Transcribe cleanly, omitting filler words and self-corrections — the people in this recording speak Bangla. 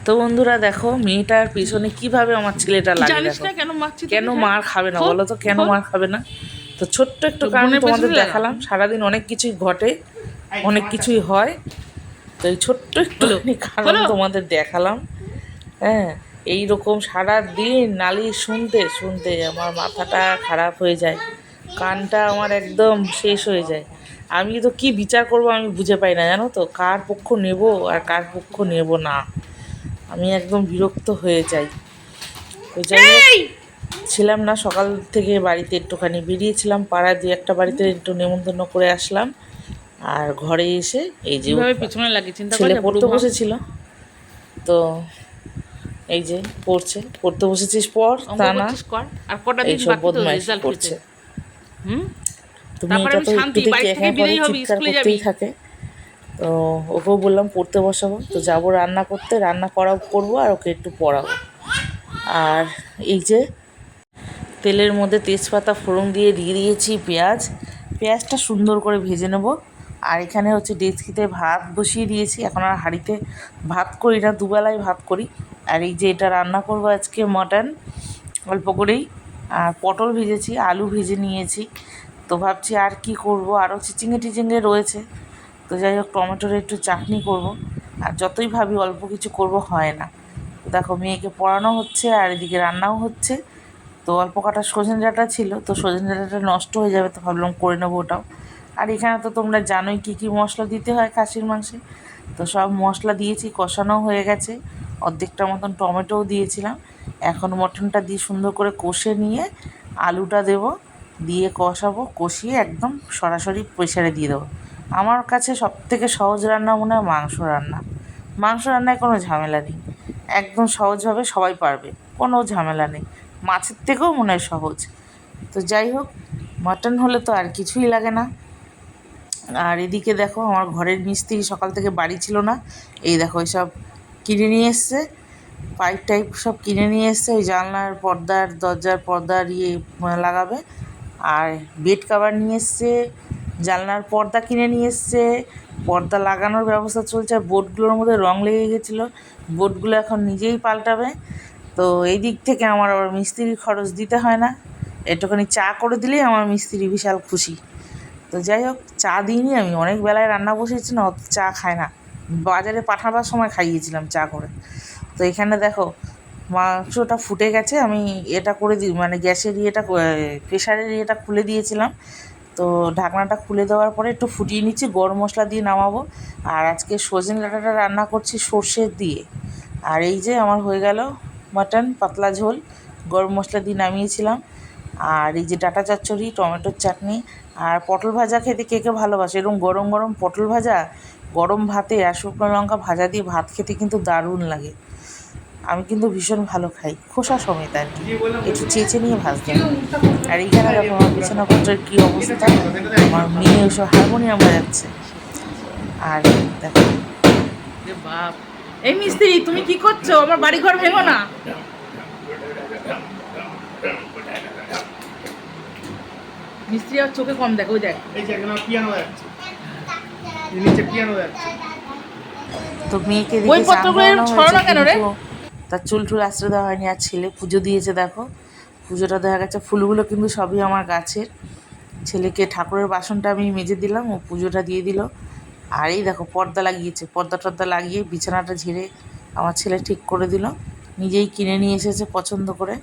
তো বন্ধুরা দেখো মেয়েটার পিছনে কিভাবে আমার ছেলেটা লাগে। জানিস দেখো না কেন মারছি কেন মার খাবে না বলো তো, কেন মার খাবে না? তো ছোট্ট একটু কারণ বোনের তোমাদের পেছনে লাগা। দেখালাম, সারাদিন অনেক কিছুই ঘটে, অনেক কিছুই হয়। তো এই ছোট্ট একটু কারণ তোমাদের দেখালাম। হ্যাঁ, এইরকম সারা দিন নালিশ শুনতে শুনতে আমার মাথাটা খারাপ হয়ে যায়, কানটা আমার একদম শেষ হয়ে যায়। আমি তো কি বিচার করব আমি বুঝে পাই না, জানো তো, কার পক্ষ নেব আর কার পক্ষ নেব না। আমি একদম বিরক্ত হয়ে যাই। তো যাই হোক, ছিলাম না সকাল থেকে বাড়িতে, একটুখানি বেরিয়েছিলাম পাড়ায়, দু একটা বাড়িতে একটু নেমন্তন্ন করে আসলাম। আর ঘরে এসে এই যে কিভাবে উঠলাম। পিছনে লাগে চিন্তা করে ছেলে পুরো পড়তে ভাব। বসেছিল, তো এই যে পড়তে বসেছিস পর অঙ্ক তা না করছিস কর, আর কটা দিন এইসব বাকি তো বদমাইশি রেজাল্ট পেতে। করছে। তো তারপরে মেয়েটা আমি তো শান্তি, একটু বাড়ি দেখি থেকে একের পরে বিদায় হবি, চিৎকার স্কুলে যাবি। করতেই থাকে। তো ওকেও বললাম পড়তে বসাবো, তো যাবো রান্না করতে, রান্না করবো আর ওকে একটু পড়াবো। আর এই যে তেলের মধ্যে তেজপাতা ফোড়ন দিয়ে দিয়েছি পেঁয়াজটা সুন্দর করে ভেজে নেব। আর এখানে হচ্ছে ডেচকিতে ভাত বসিয়ে দিয়েছি, এখন আর হাঁড়িতে ভাত করি না, দুবেলায় ভাত করি। আর এই যে এটা রান্না করবো আজকে মটন, অল্প করেই। আর পটল ভেজেছি, আলু ভেজে নিয়েছি। তো ভাবছি আর কি করব, আরও চিচিঙে রয়েছে। তো যাই হোক, টমেটোর একটু চাটনি করব। আর যতই ভাবি অল্প কিছু করব, হয় না। তো দেখো মেয়েকে পড়ানো হচ্ছে আর এদিকে রান্নাও হচ্ছে। তো অল্প কাটা সজনে ডাঁটা ছিল, তো সজনে ডাঁটাটা নষ্ট হয়ে যাবে, তো ভাবলাম করে নেবো ওটাও। আর এখানে তো তোমরা জানোই কী কী মশলা দিতে হয় খাসির মাংসে। তো সব মশলা দিয়েছি, কষানো হয়ে গেছে, অর্ধেকটা মতন টমেটোও দিয়েছিলাম। এখন মটনটা দিয়ে সুন্দর করে কষে নিয়ে আলুটা দেব, দিয়ে কষাবো, কষিয়ে একদম সরাসরি প্রেসারে দিয়ে দেবো। আমার কাছে সবথেকে সহজ রান্না মনে হয় মাংস রান্নায় কোনো ঝামেলা নেই, একদম সহজভাবে সবাই পারবে, কোনো ঝামেলা নেই। মাছের থেকেও মনে হয় সহজ। তো যাই হোক, মাটন হলে তো আর কিছুই লাগে না। আর এদিকে দেখো আমার ঘরের মিস্ত্রি সকাল থেকে বাড়ি ছিল না, এই দেখো এসব কিনে নিয়ে এসছে, পাইপ টাইপ সব কিনে নিয়ে এসছে, ওই জানলার পর্দার দরজার পর্দার লাগাবে। আর বেড কভার নিয়ে এসছে, জানলার পর্দা কিনে নিয়ে এসছে, পর্দা লাগানোর ব্যবস্থা চলছে। আর বোর্ডগুলোর মধ্যে রং লেগে গেছিলো, বোর্ডগুলো এখন নিজেই পাল্টাবে। তো এই দিক থেকে আমার আবার মিস্ত্রির খরচ দিতে হয় না, একটুখানি চা করে দিলেই আমার মিস্ত্রি বিশাল খুশি। তো যাই হোক, চা দিইনি, আমি অনেক বেলায় রান্না বসেছি না, অত চা খায় না, বাজারে পাঠাবার সময় খাইয়েছিলাম চা করে। তো এখানে দেখো মাংসটা ফুটে গেছে, আমি এটা করে দিই মানে গ্যাসের প্রেশারের ইয়েটা খুলে দিয়েছিলাম। তো ঢাকনাটা খুলে দেওয়ার পরে একটু ফুটিয়ে নিচ্ছি, গরম মশলা দিয়ে নামাবো। আর আজকে সজনে ডাঁটাটা রান্না করছি সর্ষে দিয়ে। আর এই যে আমার হয়ে গেল মাটন পাতলা ঝোল, গরম মশলা দিয়ে নামিয়েছিলাম। আর এই যে ডাঁটা চচ্চড়ি, টমেটোর চাটনি, আর পটল ভাজা খেতে কে কে ভালোবাসে, এরকম গরম গরম পটল ভাজা গরম ভাতে আর শুকনো লঙ্কা ভাজা দিয়ে ভাত খেতে কিন্তু দারুণ লাগে। আমি কিন্তু ভীষণ ভালো খাই, খোসা সমেত আর কি, একটু চেঁচে নিয়ে ভাজতে হয়। আর এইখানে দেখো আমার বিছানাপত্রের কী অবস্থা, আমার মেয়ে ওসব হারমোনিয়াম বাজাচ্ছে। আর দেখো বাপ, এই মিস্ত্রি তুমি কি করছো? আমার বাড়ি ঘর ভেঙো না। মিস্ত্রি আর চোখে কম দেখো, ওই দেখ এই যে এখানে পিয়ানো যাচ্ছে, নিচে পিয়ানো যাচ্ছে। তো মেয়েকে দেখে চান করানো হয়েছে, কিন্তু তার চুল টুল আশ্রয় দেওয়া হয়নি। আর ছেলে পুজো দিয়েছে, দেখো পুজোটা দেখা গেছে, ফুলগুলো কিন্তু সবই আমার গাছের। ছেলেকে ঠাকুরের বাসনটা আমি মেজে দিলাম, ও পুজোটা দিয়ে দিল। আর এই দেখো পর্দা লাগিয়েছে, পর্দা টর্দা লাগিয়ে বিছানাটা ঝেড়ে আমার ছেলে ঠিক করে দিল, নিজেই কিনে নিয়ে এসেছে পছন্দ করে।